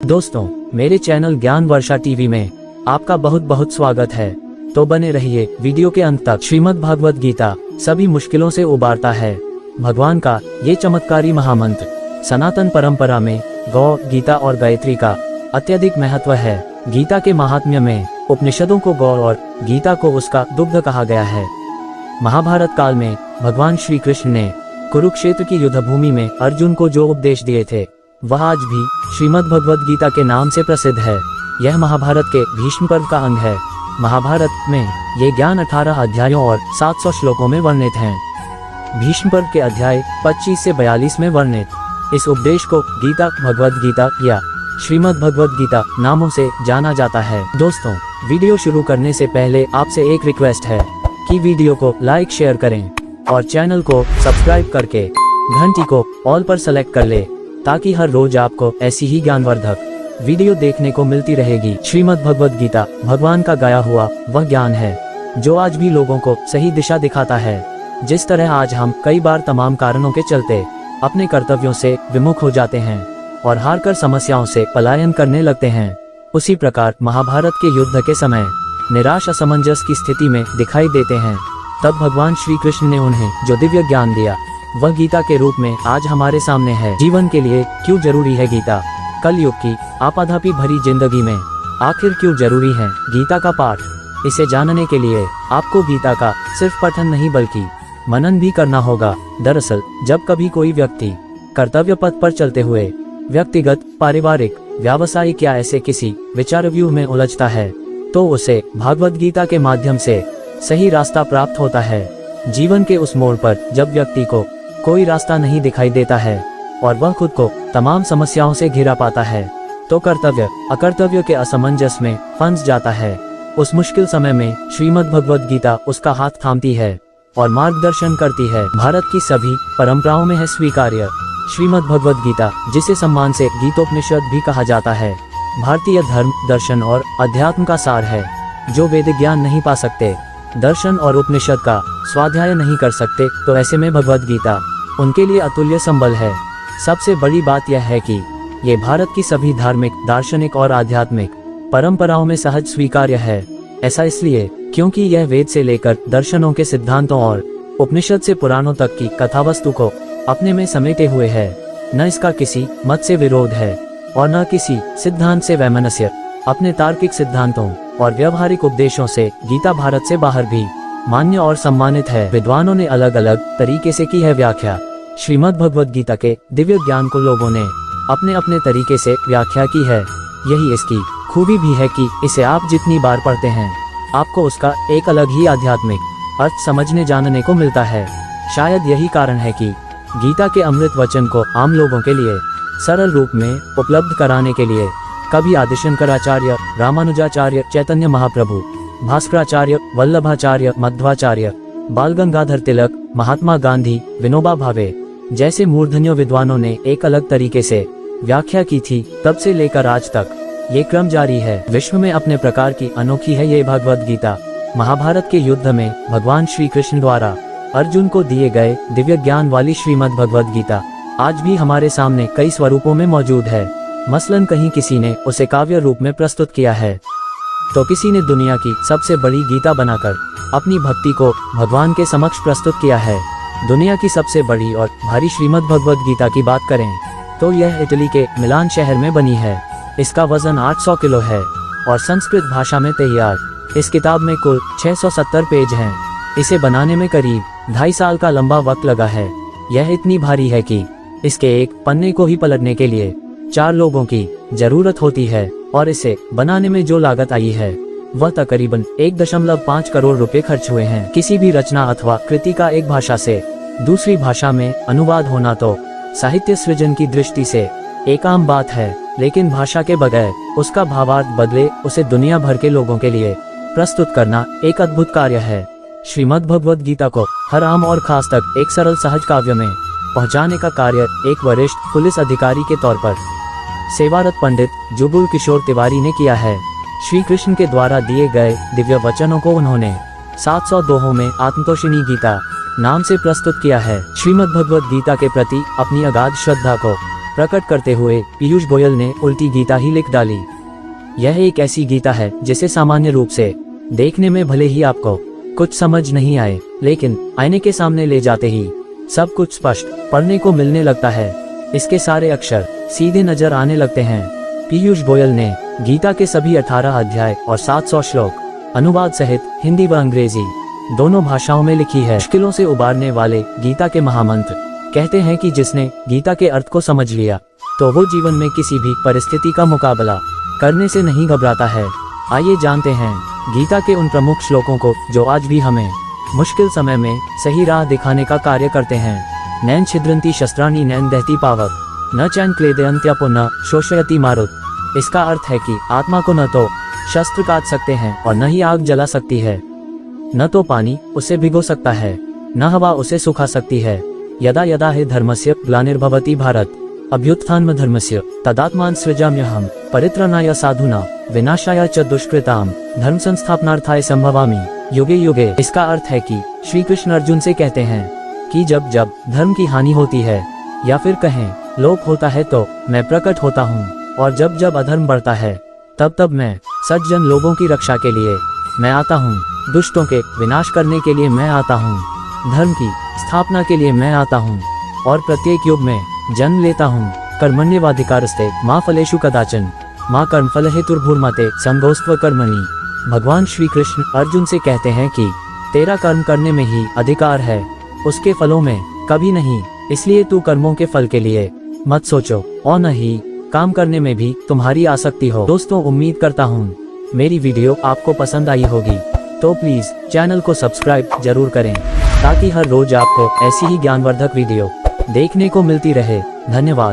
दोस्तों, मेरे चैनल ज्ञान वर्षा टीवी में आपका बहुत बहुत स्वागत है। तो बने रहिए वीडियो के अंत तक। श्रीमद् भगवद गीता सभी मुश्किलों से उबारता है। भगवान का ये चमत्कारी महामंत्र सनातन परंपरा में गौ, गीता और गायत्री का अत्यधिक महत्व है। गीता के महात्म्य में उपनिषदों को गौ और गीता को उसका दुग्ध कहा गया है। महाभारत काल में भगवान श्री कृष्ण ने कुरुक्षेत्र की युद्ध भूमि में अर्जुन को जो उपदेश दिए थे वह आज भी श्रीमद् भगवद गीता के नाम से प्रसिद्ध है। यह महाभारत के भीष्म पर्व का अंग है। महाभारत में ये ज्ञान 18 अध्यायों और 700 श्लोकों में वर्णित हैं। भीष्म पर्व के अध्याय 25 से 42 में वर्णित इस उपदेश को गीता, भगवद गीता या श्रीमद् भगवद गीता नामों से जाना जाता है। दोस्तों, वीडियो शुरू करने से पहले आपसे एक रिक्वेस्ट है कि वीडियो को लाइक, शेयर करें और चैनल को सब्सक्राइब करके घंटी को ऑल पर सेलेक्ट कर ले, ताकि हर रोज आपको ऐसी ही ज्ञानवर्धक वीडियो देखने को मिलती रहेगी। श्रीमद् भगवद गीता भगवान का गाया हुआ वह ज्ञान है जो आज भी लोगों को सही दिशा दिखाता है। जिस तरह आज हम कई बार तमाम कारणों के चलते अपने कर्तव्यों से विमुख हो जाते हैं और हारकर समस्याओं से पलायन करने लगते हैं, उसी प्रकार महाभारत के युद्ध के समय निराश, असमंजस की स्थिति में दिखाई देते हैं। तब भगवान श्री कृष्ण ने उन्हें जो दिव्य ज्ञान दिया वह गीता के रूप में आज हमारे सामने है। जीवन के लिए क्यों जरूरी है गीता? कलयुग की आपाधापी भरी जिंदगी में आखिर क्यों जरूरी है गीता का पाठ? इसे जानने के लिए आपको गीता का सिर्फ पठन नहीं बल्कि मनन भी करना होगा। दरअसल जब कभी कोई व्यक्ति कर्तव्य पथ पर चलते हुए व्यक्तिगत, पारिवारिक, व्यावसायिक या ऐसे किसी विचार व्यूह में उलझता है तो उसे भगवद गीता के माध्यम से सही रास्ता प्राप्त होता है। जीवन के उस मोड़ पर जब व्यक्ति को कोई रास्ता नहीं दिखाई देता है और वह खुद को तमाम समस्याओं से घिरा पाता है तो कर्तव्य अकर्तव्य के असमंजस में फंस जाता है। उस मुश्किल समय में श्रीमद् भगवद गीता उसका हाथ थामती है और मार्गदर्शन करती है। भारत की सभी परंपराओं में है स्वीकार्य श्रीमद् भगवद गीता, जिसे सम्मान से गीतोपनिषद भी कहा जाता है, भारतीय धर्म, दर्शन और अध्यात्म का सार है। जो वेद ज्ञान नहीं पा सकते, दर्शन और उपनिषद का स्वाध्याय नहीं कर सकते, तो ऐसे में भगवद गीता उनके लिए अतुल्य संबल है। सबसे बड़ी बात यह है कि ये भारत की सभी धार्मिक, दार्शनिक और आध्यात्मिक परंपराओं में सहज स्वीकार्य है। ऐसा इसलिए क्योंकि यह वेद से लेकर दर्शनों के सिद्धांतों और उपनिषद से पुराणों तक की कथावस्तु को अपने में समेटे हुए है। न इसका किसी मत से विरोध है और न किसी सिद्धांत से वैमनस्य। अपने तार्किक सिद्धांतों और व्यवहारिक उपदेशों से गीता भारत से बाहर भी मान्य और सम्मानित है। विद्वानों ने अलग अलग तरीके से की है व्याख्या। श्रीमद् भगवद गीता के दिव्य ज्ञान को लोगों ने अपने अपने तरीके से व्याख्या की है। यही इसकी खूबी भी है कि इसे आप जितनी बार पढ़ते हैं आपको उसका एक अलग ही आध्यात्मिक अर्थ समझने जानने को मिलता है। शायद यही कारण है कि गीता के अमृत वचन को आम लोगों के लिए सरल रूप में उपलब्ध कराने के लिए कभी आदिशंकराचार्य, रामानुजाचार्य, चैतन्य महाप्रभु, भास्कराचार्य, वल्लभाचार्य, मध्वाचार्य, बाल गंगाधर तिलक, महात्मा गांधी, विनोबा भावे जैसे मूर्धन्य विद्वानों ने एक अलग तरीके से व्याख्या की थी। तब से लेकर आज तक ये क्रम जारी है। विश्व में अपने प्रकार की अनोखी है ये भगवद गीता। महाभारत के युद्ध में भगवान श्री कृष्ण द्वारा अर्जुन को दिए गए दिव्य ज्ञान वाली श्रीमद् भगवद गीता आज भी हमारे सामने कई स्वरूपों में मौजूद है। मसलन कहीं किसी ने उसे काव्य रूप में प्रस्तुत किया है तो किसी ने दुनिया की सबसे बड़ी गीता बनाकर अपनी भक्ति को भगवान के समक्ष प्रस्तुत किया है। दुनिया की सबसे बड़ी और भारी श्रीमद् भगवद गीता की बात करें तो यह इटली के मिलान शहर में बनी है। इसका वजन 800 किलो है और संस्कृत भाषा में तैयार इस किताब में कुल 670 पेज हैं। इसे बनाने में करीब 2.5 साल का लंबा वक्त लगा है। यह इतनी भारी है कि इसके एक पन्ने को ही पलटने के लिए 4 लोगों की जरूरत होती है और इसे बनाने में जो लागत आई है वह तकरीबन 1.5 करोड़ रुपए खर्च हुए हैं। किसी भी रचना अथवा कृति का एक भाषा से दूसरी भाषा में अनुवाद होना तो साहित्य सृजन की दृष्टि से एक आम बात है, लेकिन भाषा के बगैर उसका भावार्थ बदले उसे दुनिया भर के लोगों के लिए प्रस्तुत करना एक अद्भुत कार्य है। श्रीमद् भगवद गीता को हर आम और खास तक एक सरल सहज काव्य में पहुंचाने का कार्य एक वरिष्ठ पुलिस अधिकारी के तौर पर सेवारत पंडित जुगुल किशोर तिवारी ने किया है। श्री कृष्ण के द्वारा दिए गए दिव्य वचनों को उन्होंने 700 दोहों में आत्मतोषिणी गीता नाम से प्रस्तुत किया है। श्रीमद् भगवद गीता के प्रति अपनी अगाध श्रद्धा को प्रकट करते हुए पीयूष गोयल ने उल्टी गीता ही लिख डाली। यह एक ऐसी गीता है जिसे सामान्य रूप से देखने में भले ही आपको कुछ समझ नहीं आए, लेकिन आईने के सामने ले जाते ही सब कुछ स्पष्ट पढ़ने को मिलने लगता है। इसके सारे अक्षर सीधे नजर आने लगते हैं। पीयूष गोयल ने गीता के सभी 18 अध्याय और 700 श्लोक अनुवाद सहित हिंदी व अंग्रेजी दोनों भाषाओं में लिखी है। मुश्किलों से उबारने वाले गीता के महामंत्र कहते हैं कि जिसने गीता के अर्थ को समझ लिया तो वो जीवन में किसी भी परिस्थिति का मुकाबला करने से नहीं घबराता है। आइए जानते हैं गीता के उन प्रमुख श्लोकों को जो आज भी हमें मुश्किल समय में सही राह दिखाने का कार्य करते हैं। नैन छिद्रंती शस्त्राणी नैन दहती पावक न चैन क्लेदयंत्यापो न शोषयति मारुत। इसका अर्थ है कि आत्मा को न तो शस्त्र काट सकते हैं और न ही आग जला सकती है, न तो पानी उसे भिगो सकता है, न हवा उसे सुखा सकती है। यदा यदा हि धर्मस्य ग्लानिर्भवति भारत अभ्युत्थान धर्मस्य तदात्मान सृजाम्यहम् परित्राणाय साधुना विनाशाय च दुष्कृताम धर्म संस्थापनार्थाय संभवामि युगे युगे। इसका अर्थ है कि श्री कृष्ण अर्जुन से कहते हैं कि जब जब धर्म की हानि होती है या फिर कहें लोप होता है तो मैं प्रकट होता हूँ, और जब जब अधर्म बढ़ता है तब तब मैं सज्जन लोगों की रक्षा के लिए मैं आता हूँ, दुष्टों के विनाश करने के लिए मैं आता हूँ, धर्म की स्थापना के लिए मैं आता हूँ और प्रत्येक युग में जन्म लेता हूँ। कर्मण्येवाधिकारस्ते मा फलेषु कदाचन माँ कर्मफल हेतुर्भुर्मते संगोस्त्व कर्मणि। भगवान श्री कृष्ण अर्जुन से कहते हैं कि तेरा कर्म करने में ही अधिकार है, उसके फलों में कभी नहीं, इसलिए तू कर्मों के फल के लिए मत सोचो और न ही काम करने में भी तुम्हारी आसक्ति हो। दोस्तों, उम्मीद करता हूँ मेरी वीडियो आपको पसंद आई होगी, तो प्लीज चैनल को सब्सक्राइब जरूर करें ताकि हर रोज आपको ऐसी ही ज्ञानवर्धक वीडियो देखने को मिलती रहे। धन्यवाद।